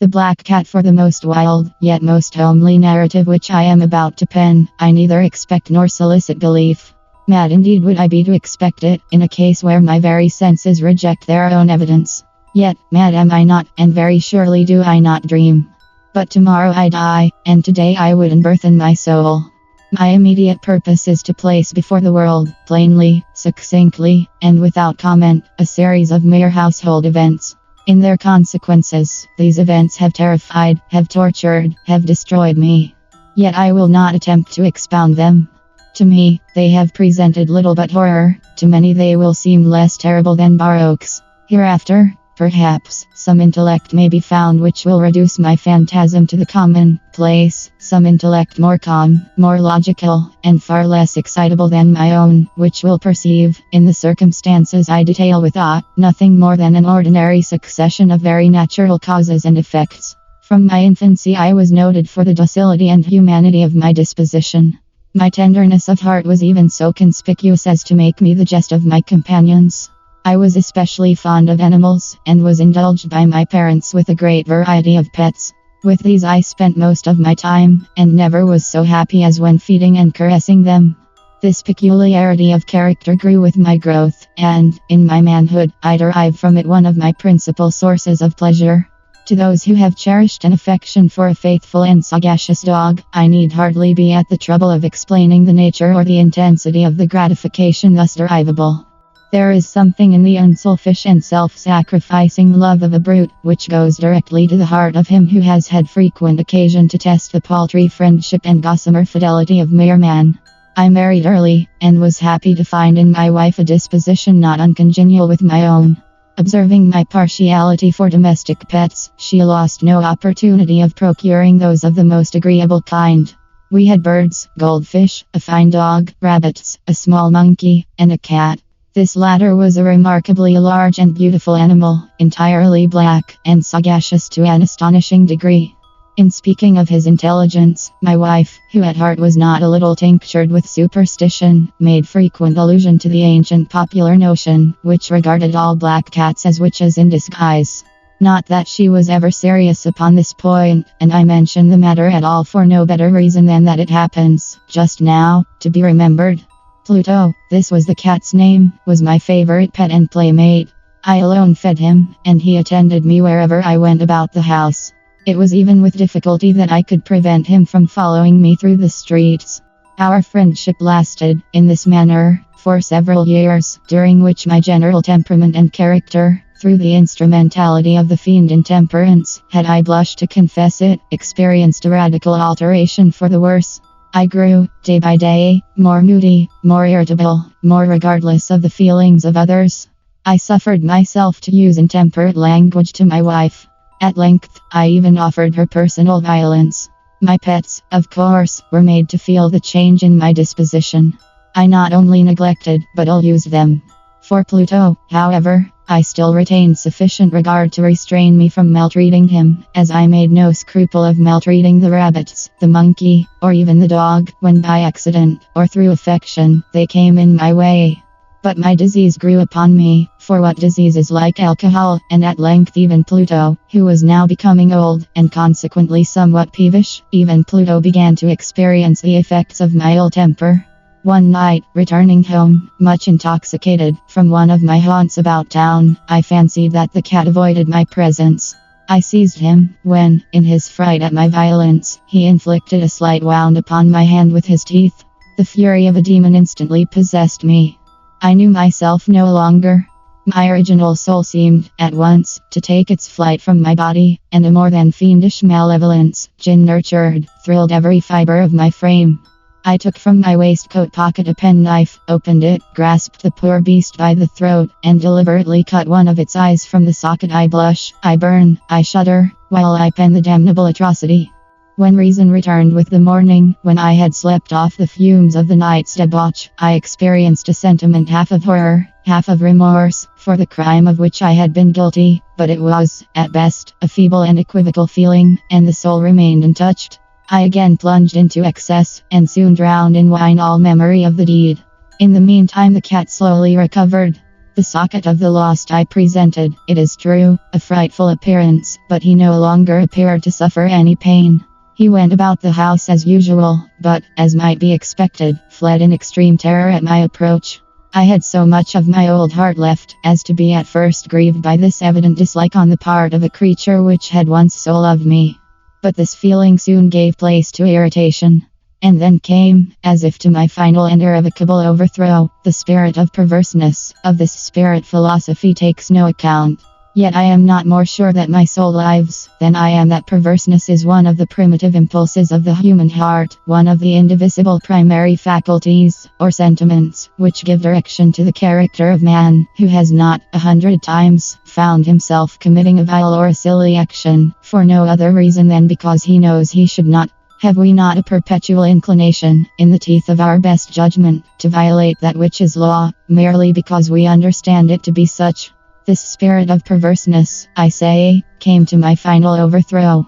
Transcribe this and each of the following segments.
The Black Cat. For the most wild, yet most homely narrative which I am about to pen, I neither expect nor solicit belief. Mad indeed would I be to expect it, in a case where my very senses reject their own evidence. Yet, mad am I not, and very surely do I not dream. But tomorrow I die, and today I would unburthen my soul. My immediate purpose is to place before the world, plainly, succinctly, and without comment, a series of mere household events. In their consequences, these events have terrified, have tortured, have destroyed me. Yet I will not attempt to expound them. To me, they have presented little but horror, to many they will seem less terrible than barroques. Hereafter, perhaps, some intellect may be found which will reduce my phantasm to the common place, some intellect more calm, more logical, and far less excitable than my own, which will perceive, in the circumstances I detail with awe, nothing more than an ordinary succession of very natural causes and effects. From my infancy I was noted for the docility and humanity of my disposition. My tenderness of heart was even so conspicuous as to make me the jest of my companions. I was especially fond of animals, and was indulged by my parents with a great variety of pets. With these I spent most of my time, and never was so happy as when feeding and caressing them. This peculiarity of character grew with my growth, and, in my manhood, I derived from it one of my principal sources of pleasure. To those who have cherished an affection for a faithful and sagacious dog, I need hardly be at the trouble of explaining the nature or the intensity of the gratification thus derivable. There is something in the unselfish and self-sacrificing love of a brute, which goes directly to the heart of him who has had frequent occasion to test the paltry friendship and gossamer fidelity of mere man. I married early, and was happy to find in my wife a disposition not uncongenial with my own. Observing my partiality for domestic pets, she lost no opportunity of procuring those of the most agreeable kind. We had birds, goldfish, a fine dog, rabbits, a small monkey, and a cat. This latter was a remarkably large and beautiful animal, entirely black, and sagacious to an astonishing degree. In speaking of his intelligence, my wife, who at heart was not a little tinctured with superstition, made frequent allusion to the ancient popular notion, which regarded all black cats as witches in disguise. Not that she was ever serious upon this point, and I mention the matter at all for no better reason than that it happens, just now, to be remembered. Pluto, this was the cat's name, was my favorite pet and playmate. I alone fed him, and he attended me wherever I went about the house. It was even with difficulty that I could prevent him from following me through the streets. Our friendship lasted, in this manner, for several years, during which my general temperament and character, through the instrumentality of the fiend intemperance, had I blushed to confess it, experienced a radical alteration for the worse. I grew, day by day, more moody, more irritable, more regardless of the feelings of others. I suffered myself to use intemperate language to my wife. At length, I even offered her personal violence. My pets, of course, were made to feel the change in my disposition. I not only neglected, but ill-used them. For Pluto, however, I still retained sufficient regard to restrain me from maltreating him, as I made no scruple of maltreating the rabbits, the monkey, or even the dog, when by accident, or through affection, they came in my way. But my disease grew upon me, for what disease is like alcohol, and at length even Pluto, who was now becoming old, and consequently somewhat peevish, even Pluto began to experience the effects of my ill temper. One night, returning home, much intoxicated, from one of my haunts about town, I fancied that the cat avoided my presence. I seized him, when, in his fright at my violence, he inflicted a slight wound upon my hand with his teeth. The fury of a demon instantly possessed me. I knew myself no longer. My original soul seemed, at once, to take its flight from my body, and a more than fiendish malevolence, gin-nurtured, thrilled every fiber of my frame. I took from my waistcoat pocket a penknife, opened it, grasped the poor beast by the throat, and deliberately cut one of its eyes from the socket. I blush, I burn, I shudder, while I pen the damnable atrocity. When reason returned with the morning, when I had slept off the fumes of the night's debauch, I experienced a sentiment half of horror, half of remorse, for the crime of which I had been guilty, but it was, at best, a feeble and equivocal feeling, and the soul remained untouched. I again plunged into excess, and soon drowned in wine all memory of the deed. In the meantime the cat slowly recovered. The socket of the lost I presented, it is true, a frightful appearance, but he no longer appeared to suffer any pain. He went about the house as usual, but, as might be expected, fled in extreme terror at my approach. I had so much of my old heart left as to be at first grieved by this evident dislike on the part of a creature which had once so loved me. But this feeling soon gave place to irritation. And then came, as if to my final and irrevocable overthrow, the spirit of perverseness. Of this spirit philosophy takes no account. Yet I am not more sure that my soul lives than I am that perverseness is one of the primitive impulses of the human heart, one of the indivisible primary faculties, or sentiments, which give direction to the character of man, who has not, 100 times, found himself committing a vile or a silly action, for no other reason than because he knows he should not. Have we not a perpetual inclination, in the teeth of our best judgment, to violate that which is law, merely because we understand it to be such? This spirit of perverseness, I say, came to my final overthrow.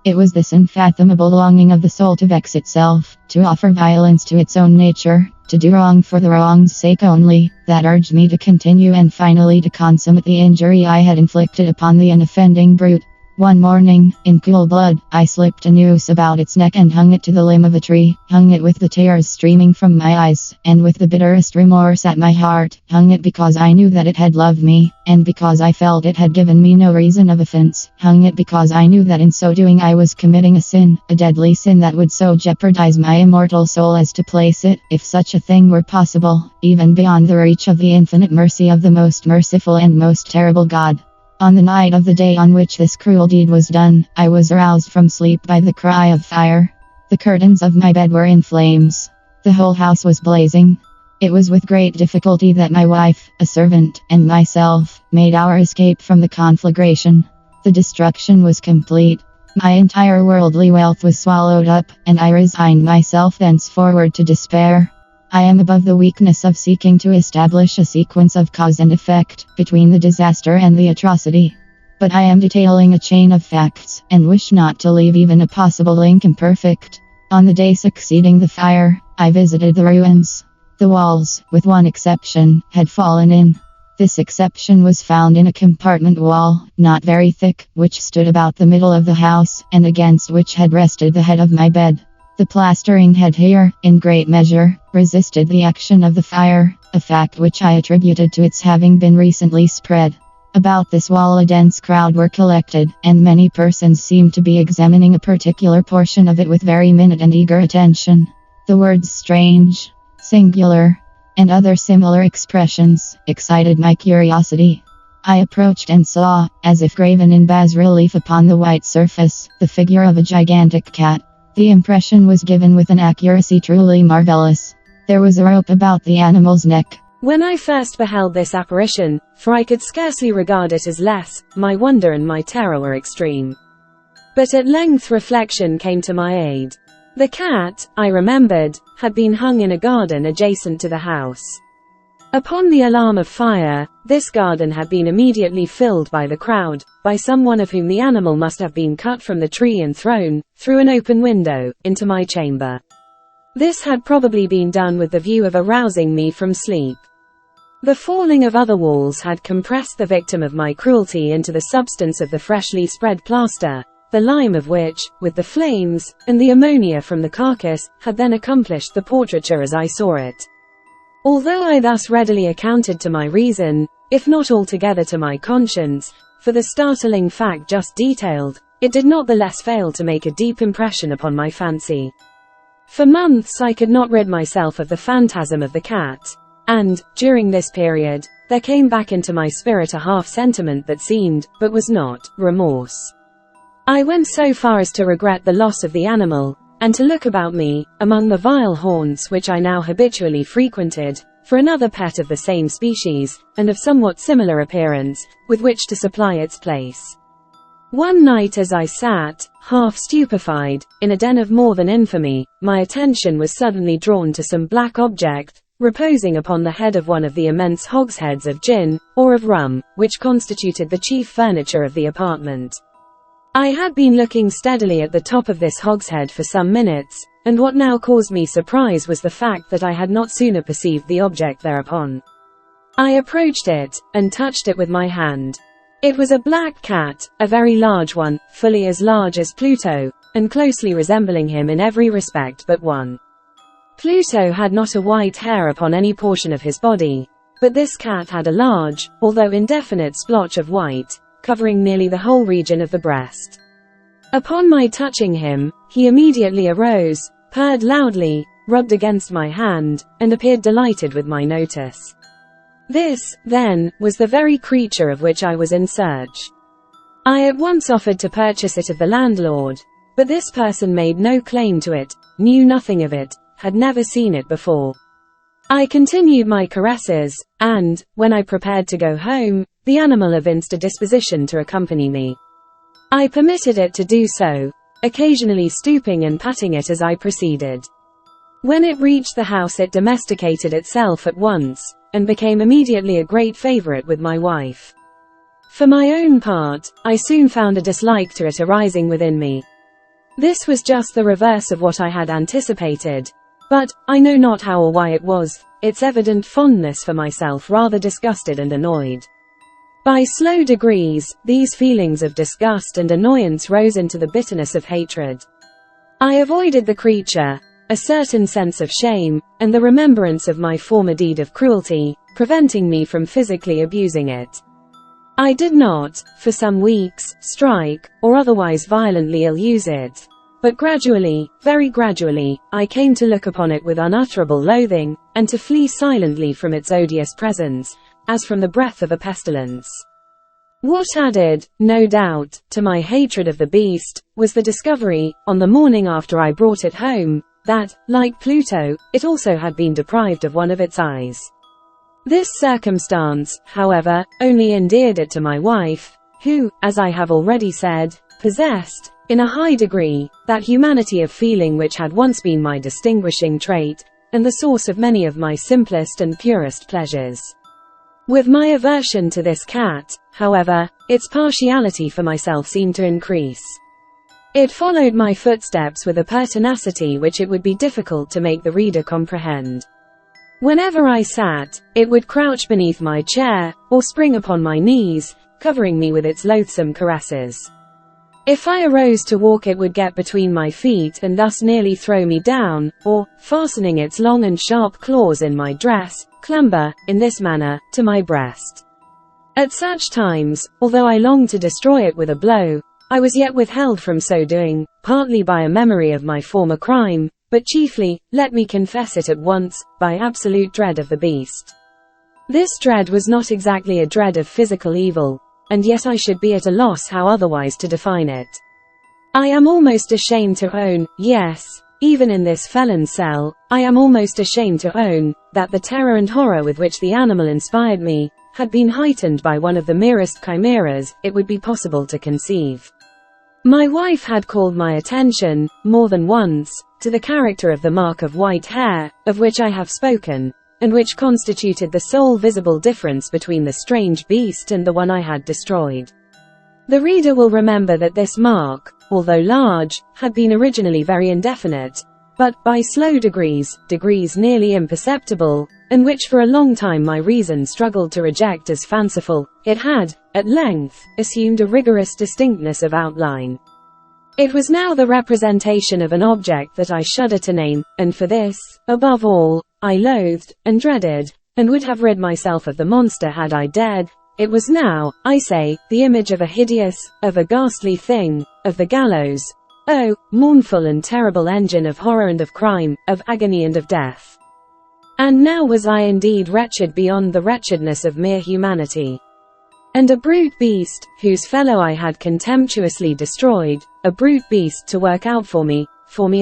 It was this unfathomable longing of the soul to vex itself, to offer violence to its own nature, to do wrong for the wrong's sake only, that urged me to continue and finally to consummate the injury I had inflicted upon the unoffending brute. One morning, in cool blood, I slipped a noose about its neck and hung it to the limb of a tree, hung it with the tears streaming from my eyes, and with the bitterest remorse at my heart, hung it because I knew that it had loved me, and because I felt it had given me no reason of offense, hung it because I knew that in so doing I was committing a sin, a deadly sin that would so jeopardize my immortal soul as to place it, if such a thing were possible, even beyond the reach of the infinite mercy of the most merciful and most terrible God. On the night of the day on which this cruel deed was done, I was aroused from sleep by the cry of fire. The curtains of my bed were in flames. The whole house was blazing. It was with great difficulty that my wife, a servant, and myself made our escape from the conflagration. The destruction was complete. My entire worldly wealth was swallowed up, and I resigned myself thenceforward to despair. I am above the weakness of seeking to establish a sequence of cause and effect between the disaster and the atrocity. But I am detailing a chain of facts, and wish not to leave even a possible link imperfect. On the day succeeding the fire, I visited the ruins. The walls, with one exception, had fallen in. This exception was found in a compartment wall, not very thick, which stood about the middle of the house, and against which had rested the head of my bed. The plastering had here, in great measure, resisted the action of the fire, a fact which I attributed to its having been recently spread. About this wall a dense crowd were collected, and many persons seemed to be examining a particular portion of it with very minute and eager attention. The words strange, singular, and other similar expressions excited my curiosity. I approached and saw, as if graven in bas-relief upon the white surface, the figure of a gigantic cat. The impression was given with an accuracy truly marvelous. There was a rope about the animal's neck. When I first beheld this apparition, for I could scarcely regard it as less, my wonder and my terror were extreme. But at length reflection came to my aid. The cat, I remembered, had been hung in a garden adjacent to the house. Upon the alarm of fire, this garden had been immediately filled by the crowd, by someone of whom the animal must have been cut from the tree and thrown, through an open window, into my chamber. This had probably been done with the view of arousing me from sleep. The falling of other walls had compressed the victim of my cruelty into the substance of the freshly spread plaster, the lime of which, with the flames, and the ammonia from the carcass, had then accomplished the portraiture as I saw it. Although I thus readily accounted to my reason, if not altogether to my conscience, for the startling fact just detailed, it did not the less fail to make a deep impression upon my fancy. For months I could not rid myself of the phantasm of the cat, and, during this period, there came back into my spirit a half-sentiment that seemed, but was not, remorse. I went so far as to regret the loss of the animal, and to look about me, among the vile haunts which I now habitually frequented, for another pet of the same species, and of somewhat similar appearance, with which to supply its place. One night as I sat, half stupefied, in a den of more than infamy, my attention was suddenly drawn to some black object, reposing upon the head of one of the immense hogsheads of gin, or of rum, which constituted the chief furniture of the apartment. I had been looking steadily at the top of this hogshead for some minutes, and what now caused me surprise was the fact that I had not sooner perceived the object thereupon. I approached it, and touched it with my hand. It was a black cat, a very large one, fully as large as Pluto, and closely resembling him in every respect but one. Pluto had not a white hair upon any portion of his body, but this cat had a large, although indefinite splotch of white, covering nearly the whole region of the breast. Upon my touching him, he immediately arose, purred loudly, rubbed against my hand, and appeared delighted with my notice. This, then, was the very creature of which I was in search. I at once offered to purchase it of the landlord, but this person made no claim to it, knew nothing of it, had never seen it before. I continued my caresses, and, when I prepared to go home, the animal evinced a disposition to accompany me. I permitted it to do so, occasionally stooping and patting it as I proceeded. When it reached the house it domesticated itself at once, and became immediately a great favorite with my wife. For my own part, I soon found a dislike to it arising within me. This was just the reverse of what I had anticipated, but, I know not how or why it was, its evident fondness for myself rather disgusted and annoyed. By slow degrees, these feelings of disgust and annoyance rose into the bitterness of hatred. I avoided the creature, a certain sense of shame, and the remembrance of my former deed of cruelty, preventing me from physically abusing it. I did not, for some weeks, strike, or otherwise violently ill-use it. But gradually, very gradually, I came to look upon it with unutterable loathing, and to flee silently from its odious presence, as from the breath of a pestilence. What added, no doubt, to my hatred of the beast, was the discovery, on the morning after I brought it home, that, like Pluto, it also had been deprived of one of its eyes. This circumstance, however, only endeared it to my wife, who, as I have already said, possessed, in a high degree, that humanity of feeling which had once been my distinguishing trait, and the source of many of my simplest and purest pleasures. With my aversion to this cat, however, its partiality for myself seemed to increase. It followed my footsteps with a pertinacity which it would be difficult to make the reader comprehend. Whenever I sat, it would crouch beneath my chair, or spring upon my knees, covering me with its loathsome caresses. If I arose to walk it would get between my feet and thus nearly throw me down, or, fastening its long and sharp claws in my dress, clamber, in this manner, to my breast. At such times, although I longed to destroy it with a blow, I was yet withheld from so doing, partly by a memory of my former crime, but chiefly, let me confess it at once, by absolute dread of the beast. This dread was not exactly a dread of physical evil, and yet I should be at a loss how otherwise to define it. I am almost ashamed to own, yes, even in this felon's cell, I am almost ashamed to own, that the terror and horror with which the animal inspired me, had been heightened by one of the merest chimeras it would be possible to conceive. My wife had called my attention, more than once, to the character of the mark of white hair, of which I have spoken, and which constituted the sole visible difference between the strange beast and the one I had destroyed. The reader will remember that this mark, although large, had been originally very indefinite, but, by slow degrees nearly imperceptible, and which for a long time my reason struggled to reject as fanciful, it had, at length, assumed a rigorous distinctness of outline. It was now the representation of an object that I shudder to name, and for this, above all, I loathed, and dreaded, and would have rid myself of the monster had I dared. It was now, I say, the image of a hideous, of a ghastly thing, of the gallows. Oh, mournful and terrible engine of horror and of crime, of agony and of death. And now was I indeed wretched beyond the wretchedness of mere humanity. And a brute beast, whose fellow I had contemptuously destroyed, a brute beast to work out for me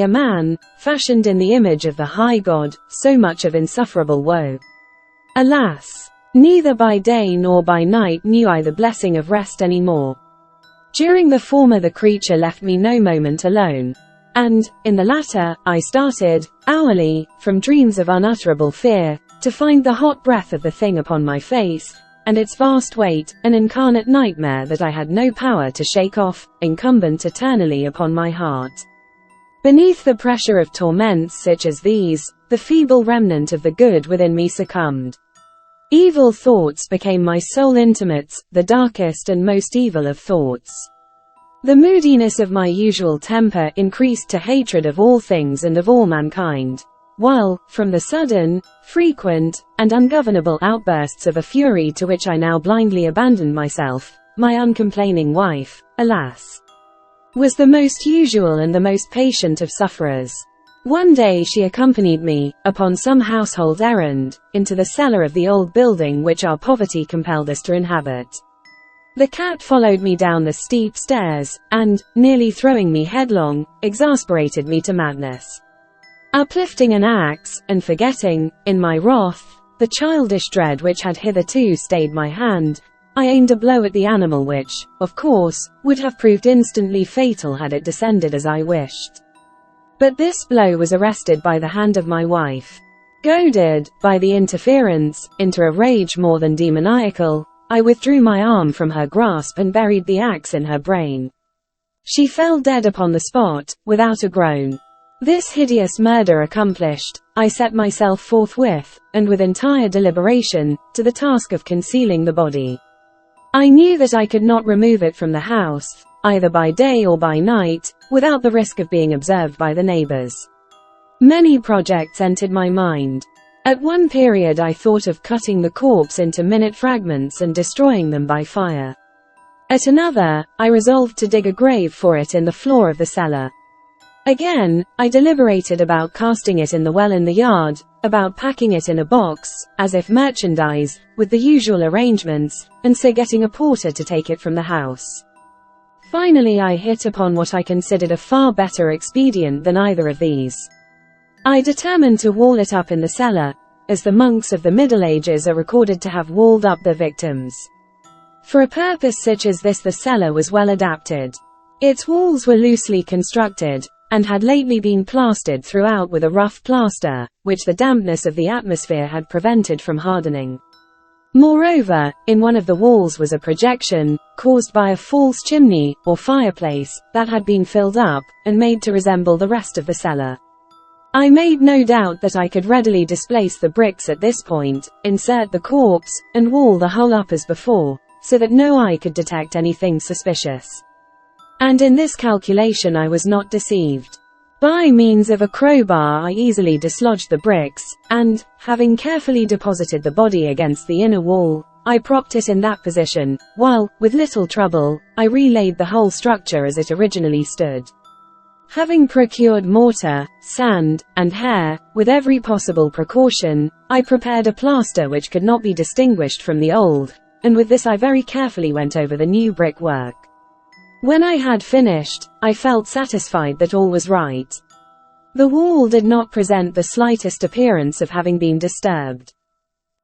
a man, fashioned in the image of the high God, so much of insufferable woe. Alas! Neither by day nor by night knew I the blessing of rest any more. During the former the creature left me no moment alone. And, in the latter, I started, hourly, from dreams of unutterable fear, to find the hot breath of the thing upon my face, and its vast weight, an incarnate nightmare that I had no power to shake off, incumbent eternally upon my heart. Beneath the pressure of torments such as these, the feeble remnant of the good within me succumbed. Evil thoughts became my sole intimates, the darkest and most evil of thoughts. The moodiness of my usual temper increased to hatred of all things and of all mankind, while, from the sudden, frequent, and ungovernable outbursts of a fury to which I now blindly abandoned myself, my uncomplaining wife, alas, was the most usual and the most patient of sufferers. One day she accompanied me, upon some household errand, into the cellar of the old building which our poverty compelled us to inhabit. The cat followed me down the steep stairs, and, nearly throwing me headlong, exasperated me to madness. Uplifting an axe, and forgetting, in my wrath, the childish dread which had hitherto stayed my hand, I aimed a blow at the animal which, of course, would have proved instantly fatal had it descended as I wished. But this blow was arrested by the hand of my wife. Goaded, by the interference, into a rage more than demoniacal, I withdrew my arm from her grasp and buried the axe in her brain. She fell dead upon the spot, without a groan. This hideous murder accomplished, I set myself forthwith, and with entire deliberation, to the task of concealing the body. I knew that I could not remove it from the house, either by day or by night, without the risk of being observed by the neighbors. Many projects entered my mind. At one period I thought of cutting the corpse into minute fragments and destroying them by fire. At another, I resolved to dig a grave for it in the floor of the cellar. Again, I deliberated about casting it in the well in the yard, about packing it in a box, as if merchandise, with the usual arrangements, and so getting a porter to take it from the house. Finally I hit upon what I considered a far better expedient than either of these. I determined to wall it up in the cellar, as the monks of the Middle Ages are recorded to have walled up their victims. For a purpose such as this the cellar was well adapted. Its walls were loosely constructed, and had lately been plastered throughout with a rough plaster, which the dampness of the atmosphere had prevented from hardening. Moreover, in one of the walls was a projection, caused by a false chimney, or fireplace, that had been filled up, and made to resemble the rest of the cellar. I made no doubt that I could readily displace the bricks at this point, insert the corpse, and wall the whole up as before, so that no eye could detect anything suspicious. And in this calculation I was not deceived. By means of a crowbar I easily dislodged the bricks, and, having carefully deposited the body against the inner wall, I propped it in that position, while, with little trouble, I relaid the whole structure as it originally stood. Having procured mortar, sand, and hair, with every possible precaution, I prepared a plaster which could not be distinguished from the old, and with this I very carefully went over the new brickwork. When I had finished, I felt satisfied that all was right. The wall did not present the slightest appearance of having been disturbed.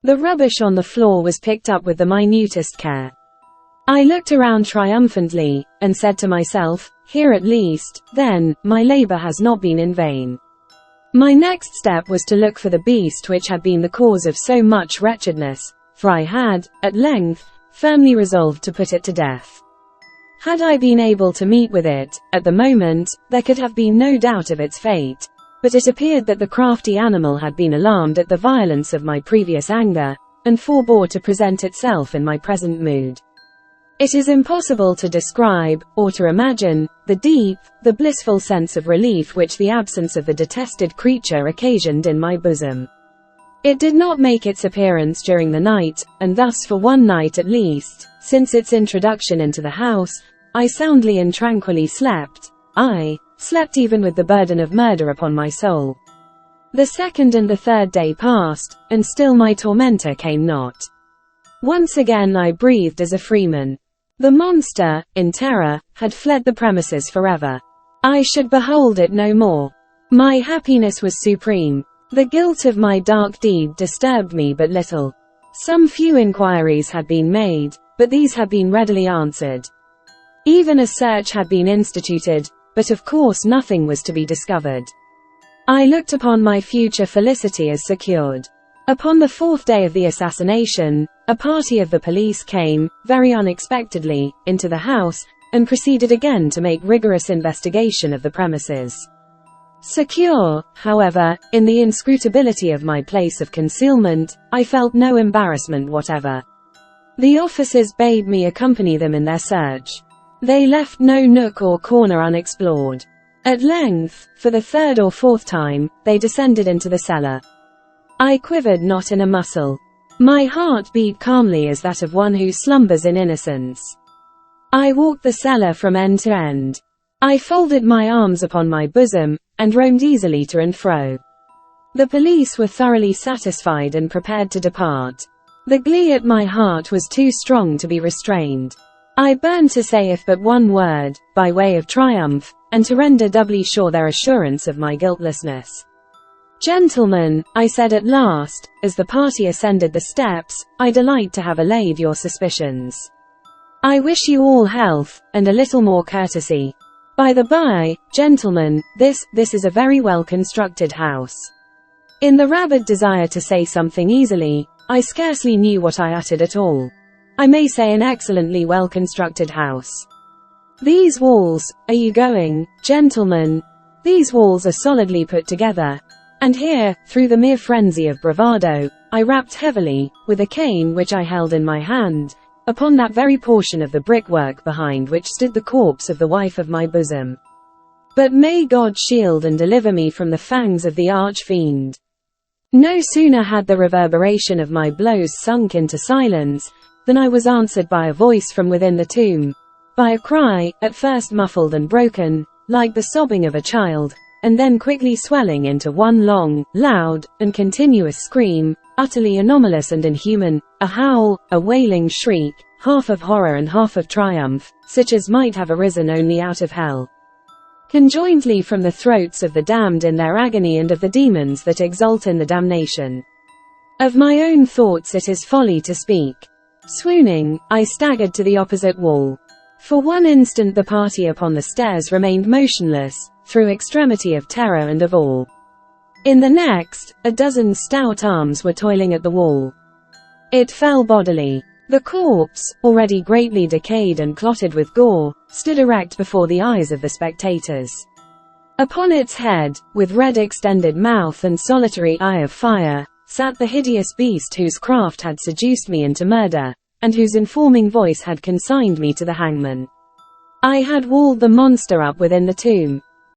The rubbish on the floor was picked up with the minutest care. I looked around triumphantly, and said to myself, here at least, then, my labor has not been in vain. My next step was to look for the beast which had been the cause of so much wretchedness, for I had, at length, firmly resolved to put it to death. Had I been able to meet with it, at the moment, there could have been no doubt of its fate, but it appeared that the crafty animal had been alarmed at the violence of my previous anger, and forbore to present itself in my present mood. It is impossible to describe, or to imagine, the deep, the blissful sense of relief which the absence of the detested creature occasioned in my bosom. It did not make its appearance during the night, and thus for one night at least, since its introduction into the house, I soundly and tranquilly slept. I slept even with the burden of murder upon my soul. The second and the third day passed, and still my tormentor came not. Once again I breathed as a freeman. The monster, in terror, had fled the premises forever. I should behold it no more. My happiness was supreme. The guilt of my dark deed disturbed me but little. Some few inquiries had been made, but these had been readily answered. Even a search had been instituted, but of course nothing was to be discovered. I looked upon my future felicity as secured. Upon the fourth day of the assassination, a party of the police came, very unexpectedly, into the house, and proceeded again to make rigorous investigation of the premises. Secure, however, in the inscrutability of my place of concealment, I felt no embarrassment whatever. The officers bade me accompany them in their search. They left no nook or corner unexplored. At length, for the third or fourth time, they descended into the cellar. I quivered not in a muscle. My heart beat calmly as that of one who slumbers in innocence. I walked the cellar from end to end. I folded my arms upon my bosom, and roamed easily to and fro. The police were thoroughly satisfied and prepared to depart. The glee at my heart was too strong to be restrained. I burned to say if but one word, by way of triumph, and to render doubly sure their assurance of my guiltlessness. "Gentlemen," I said at last, as the party ascended the steps, "I delight to have allayed your suspicions. I wish you all health, and a little more courtesy. By the by, gentlemen, this is a very well-constructed house." In the rabid desire to say something easily, I scarcely knew what I uttered at all. I may say an excellently well-constructed house. "These walls, are you going, gentlemen? These walls are solidly put together." And here, through the mere frenzy of bravado, I rapped heavily, with a cane which I held in my hand, upon that very portion of the brickwork behind which stood the corpse of the wife of my bosom. But may God shield and deliver me from the fangs of the arch-fiend. No sooner had the reverberation of my blows sunk into silence, than I was answered by a voice from within the tomb, by a cry, at first muffled and broken, like the sobbing of a child, and then quickly swelling into one long, loud, and continuous scream, utterly anomalous and inhuman, a howl, a wailing shriek, half of horror and half of triumph, such as might have arisen only out of hell, conjointly from the throats of the damned in their agony and of the demons that exult in the damnation. Of my own thoughts it is folly to speak. Swooning, I staggered to the opposite wall. For one instant the party upon the stairs remained motionless, through extremity of terror and of awe. In the next, a dozen stout arms were toiling at the wall. It fell bodily. The corpse, already greatly decayed and clotted with gore, stood erect before the eyes of the spectators. Upon its head, with red extended mouth and solitary eye of fire, sat the hideous beast whose craft had seduced me into murder, and whose informing voice had consigned me to the hangman. I had walled the monster up within the tomb,